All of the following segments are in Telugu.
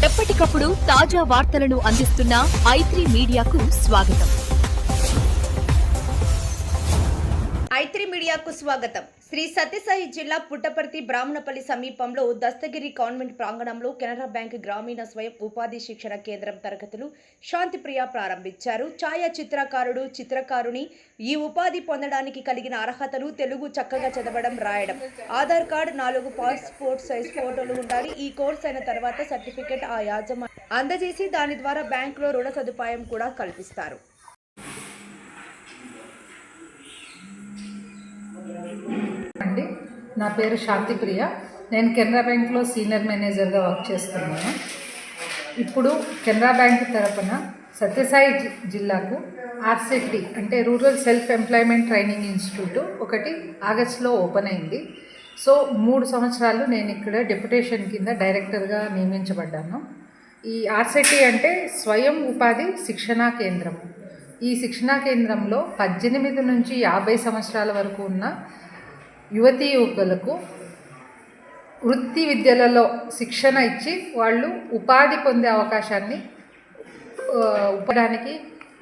ఎప్పటికప్పుడు తాజా వార్తలను అందిస్తున్న i3 మీడియాకు స్వాగతం. i3 మీడియాకు స్వాగతం. శ్రీ సత్యసాయి జిల్లా పుట్టపర్తి బ్రాహ్మణపల్లి సమీపంలో దస్తగిరి కాన్వెంట్ ప్రాంగణంలో కెనరా బ్యాంక్ గ్రామీణ స్వయం ఉపాధి శిక్షణ కేంద్రం తరగతులు శాంతిప్రియ ప్రారంభించారు. ఛాయా చిత్రకారుడు చిత్రకారుని ఈ ఉపాధి పొందడానికి కలిగిన అర్హతలు తెలుగు చక్కగా చదవడం, రాయడం, ఆధార్ కార్డు, 4 పాస్పోర్ట్ సైజ్ ఫోటోలు ఉండాలి. ఈ కోర్స్ అయిన తర్వాత సర్టిఫికెట్ ఆ యాజమాన్యం అందజేసి దాని ద్వారా బ్యాంకులో రుణ సదుపాయం కూడా కల్పిస్తారు. నా పేరు శాంతిప్రియ. నేను కెనరా బ్యాంక్లో సీనియర్ మేనేజర్గా వర్క్ చేస్తున్నాను. ఇప్పుడు కెనరా బ్యాంక్ తరపున సత్యసాయి జిల్లాకు ఆర్సెట్టి అంటే rural self employment training institute ఒకటి ఆగస్టులో ఓపెన్ అయింది. సో 3 సంవత్సరాలు నేను ఇక్కడ డెప్యుటేషన్ కింద డైరెక్టర్గా నియమించబడ్డాను. ఈ ఆర్సెట్టి అంటే స్వయం ఉపాధి శిక్షణా కేంద్రం. ఈ శిక్షణా కేంద్రంలో 18 నుంచి 50 సంవత్సరాల వరకు ఉన్న యువతీ యువకులకు వృత్తి విద్యలలో శిక్షణ ఇచ్చి వాళ్ళు ఉపాధి పొందే అవకాశాన్ని ఇవ్వడానికి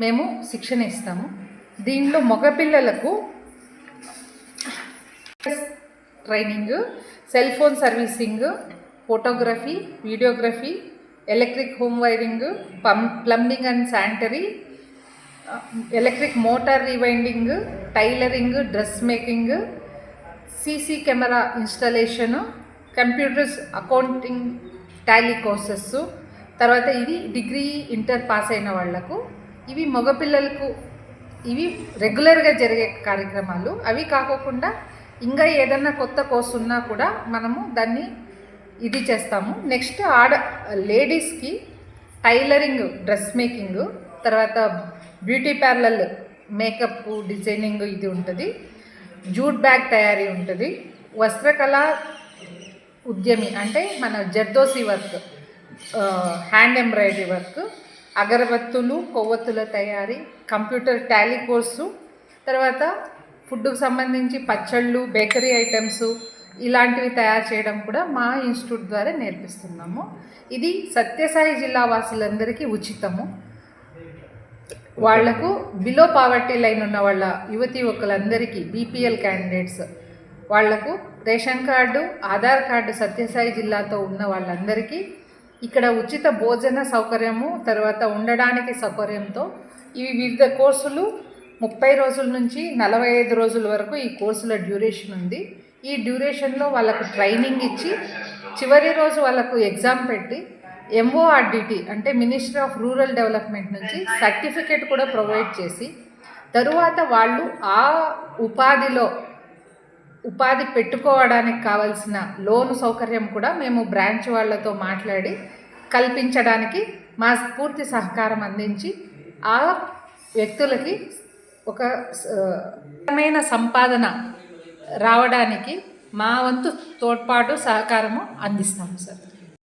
మేము శిక్షణ ఇస్తాము. దీనిలో మగపిల్లలకు training, cell phone servicing, photography, videography, electric home wiring, plumbing and sanitary, electric motor rewinding, tailoring, dress making, CC camera installation, computers, accounting, Tally courses. తర్వాత ఇది డిగ్రీ, ఇంటర్ పాస్ అయిన వాళ్లకు. ఇవి మగపిల్లలకు ఇవి రెగ్యులర్గా జరిగే కార్యక్రమాలు. అవి కాకుండా ఇంకా ఏదన్నా కొత్త కోర్సు ఉన్నా కూడా మనము దాన్ని ఇది చేస్తాము. నెక్స్ట్ లేడీస్కి టైలరింగ్, డ్రెస్ మేకింగ్, తర్వాత బ్యూటీ పార్లర్, మేకప్, డిజైనింగ్ ఇది ఉంటుంది. జూట్ బ్యాగ్ తయారీ ఉంటుంది. వస్త్రకళ ఉద్యమి అంటే మన zardozi work, hand embroidery work, అగరబత్తులు, కొవ్వొత్తుల తయారీ, కంప్యూటర్ టాలీ కోర్సు, తర్వాత ఫుడ్కు సంబంధించి పచ్చళ్ళు, బేకరీ ఐటమ్స్ ఇలాంటివి తయారు చేయడం కూడా మా ఇన్స్టిట్యూట్ ద్వారా నేర్పిస్తున్నాము. ఇది సత్యసాయి జిల్లా వాసులందరికీ ఉచితము. వాళ్లకు బిలో పావర్టీ లైన్ ఉన్న వాళ్ళ యువతి యువకులందరికీ, బీపీఎల్ క్యాండిడేట్స్ వాళ్లకు ration card, Aadhaar card Sathya Sai జిల్లాతో ఉన్న వాళ్ళందరికీ ఇక్కడ ఉచిత భోజన సౌకర్యము, తర్వాత ఉండడానికి సౌకర్యంతో ఇవి వివిధ కోర్సులు 30 రోజుల నుంచి 45 రోజుల వరకు ఈ కోర్సుల డ్యూరేషన్ ఉంది. ఈ డ్యూరేషన్లో వాళ్ళకు ట్రైనింగ్ ఇచ్చి చివరి రోజు వాళ్ళకు ఎగ్జామ్ పెట్టి MORDT అంటే మినిస్ట్రీ ఆఫ్ రూరల్ డెవలప్మెంట్ నుంచి సర్టిఫికేట్ కూడా ప్రొవైడ్ చేసి తరువాత వాళ్ళు ఆ ఉపాధి పెట్టుకోవడానికి కావాల్సిన లోను సౌకర్యం కూడా మేము బ్రాంచ్ వాళ్ళతో మాట్లాడి కల్పించడానికి మా పూర్తి సహకారం అందించి ఆ వ్యక్తులకి ఒక సంపాదన రావడానికి మా వంతు తోడ్పాటు సహకారము అందిస్తాము సార్.